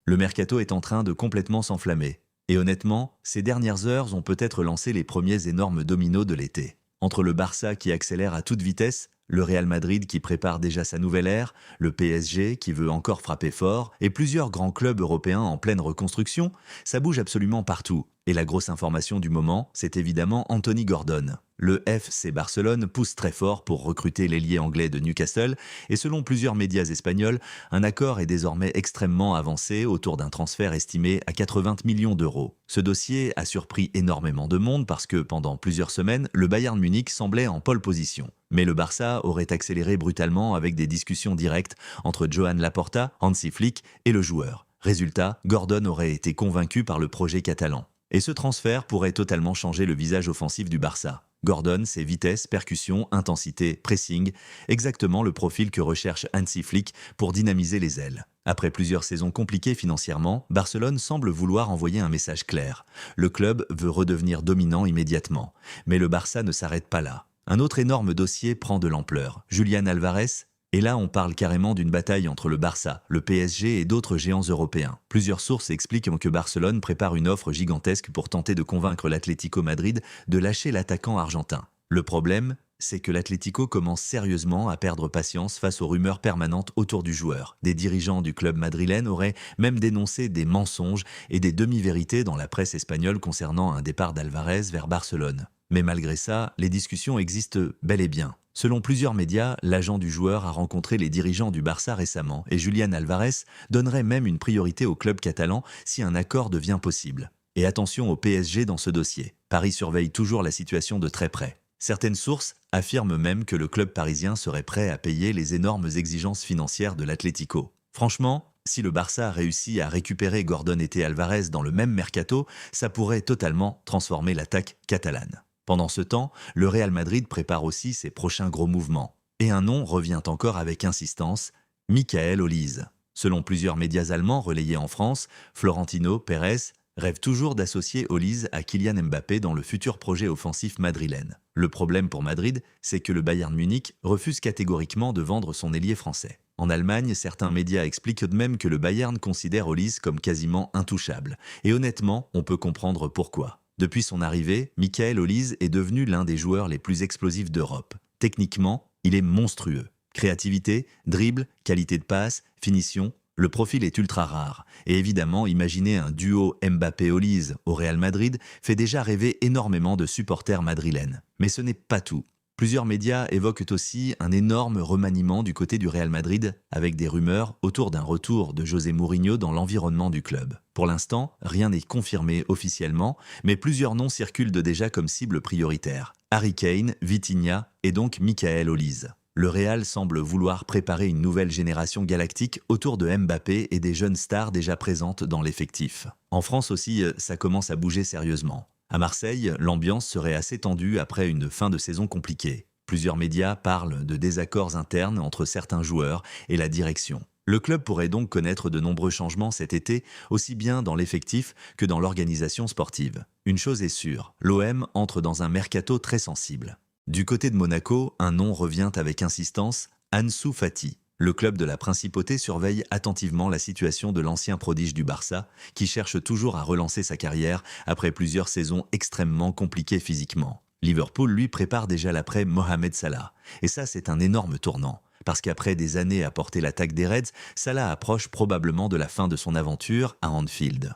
Le mercato est en train de complètement s'enflammer. Et honnêtement, ces dernières heures ont peut-être lancé les premiers énormes dominos de l'été. Entre le Barça qui accélère à toute vitesse, le Real Madrid qui prépare déjà sa nouvelle ère, le PSG qui veut encore frapper fort, et plusieurs grands clubs européens en pleine reconstruction, ça bouge absolument partout. Et la grosse information du moment, c'est évidemment Anthony Gordon. Le FC Barcelone pousse très fort pour recruter l'ailier anglais de Newcastle, et selon plusieurs médias espagnols, un accord est désormais extrêmement avancé autour d'un transfert estimé à 80 millions d'euros. Ce dossier a surpris énormément de monde parce que pendant plusieurs semaines, le Bayern Munich semblait en pole position. Mais le Barça aurait accéléré brutalement avec des discussions directes entre Joan Laporta, Hansi Flick et le joueur. Résultat, Gordon aurait été convaincu par le projet catalan. Et ce transfert pourrait totalement changer le visage offensif du Barça. Gordon, c'est vitesse, percussion, intensité, pressing, exactement le profil que recherche Hansi Flick pour dynamiser les ailes. Après plusieurs saisons compliquées financièrement, Barcelone semble vouloir envoyer un message clair. Le club veut redevenir dominant immédiatement. Mais le Barça ne s'arrête pas là. Un autre énorme dossier prend de l'ampleur. Julián Álvarez. Et là, on parle carrément d'une bataille entre le Barça, le PSG et d'autres géants européens. Plusieurs sources expliquent que Barcelone prépare une offre gigantesque pour tenter de convaincre l'Atlético Madrid de lâcher l'attaquant argentin. Le problème, c'est que l'Atlético commence sérieusement à perdre patience face aux rumeurs permanentes autour du joueur. Des dirigeants du club madrilène auraient même dénoncé des mensonges et des demi-vérités dans la presse espagnole concernant un départ d'Álvarez vers Barcelone. Mais malgré ça, les discussions existent bel et bien. Selon plusieurs médias, l'agent du joueur a rencontré les dirigeants du Barça récemment et Julián Álvarez donnerait même une priorité au club catalan si un accord devient possible. Et attention au PSG dans ce dossier. Paris surveille toujours la situation de très près. Certaines sources affirment même que le club parisien serait prêt à payer les énormes exigences financières de l'Atlético. Franchement, si le Barça réussit à récupérer Gordon et Álvarez dans le même mercato, ça pourrait totalement transformer l'attaque catalane. Pendant ce temps, le Real Madrid prépare aussi ses prochains gros mouvements. Et un nom revient encore avec insistance, Michael Olise. Selon plusieurs médias allemands relayés en France, Florentino Pérez rêve toujours d'associer Olise à Kylian Mbappé dans le futur projet offensif madrilène. Le problème pour Madrid, c'est que le Bayern Munich refuse catégoriquement de vendre son ailier français. En Allemagne, certains médias expliquent de même que le Bayern considère Olise comme quasiment intouchable. Et honnêtement, on peut comprendre pourquoi. Depuis son arrivée, Michael Olise est devenu l'un des joueurs les plus explosifs d'Europe. Techniquement, il est monstrueux. Créativité, dribble, qualité de passe, finition, le profil est ultra rare. Et évidemment, imaginer un duo Mbappé-Olise au Real Madrid fait déjà rêver énormément de supporters madrilènes. Mais ce n'est pas tout. Plusieurs médias évoquent aussi un énorme remaniement du côté du Real Madrid avec des rumeurs autour d'un retour de José Mourinho dans l'environnement du club. Pour l'instant, rien n'est confirmé officiellement, mais plusieurs noms circulent déjà comme cible prioritaire. Harry Kane, Vitinha et donc Michael Olise. Le Real semble vouloir préparer une nouvelle génération galactique autour de Mbappé et des jeunes stars déjà présentes dans l'effectif. En France aussi, ça commence à bouger sérieusement. À Marseille, l'ambiance serait assez tendue après une fin de saison compliquée. Plusieurs médias parlent de désaccords internes entre certains joueurs et la direction. Le club pourrait donc connaître de nombreux changements cet été, aussi bien dans l'effectif que dans l'organisation sportive. Une chose est sûre, l'OM entre dans un mercato très sensible. Du côté de Monaco, un nom revient avec insistance, Ansu Fati. Le club de la Principauté surveille attentivement la situation de l'ancien prodige du Barça, qui cherche toujours à relancer sa carrière après plusieurs saisons extrêmement compliquées physiquement. Liverpool, lui, prépare déjà l'après Mohamed Salah. Et ça, c'est un énorme tournant. Parce qu'après des années à porter l'attaque des Reds, Salah approche probablement de la fin de son aventure à Anfield.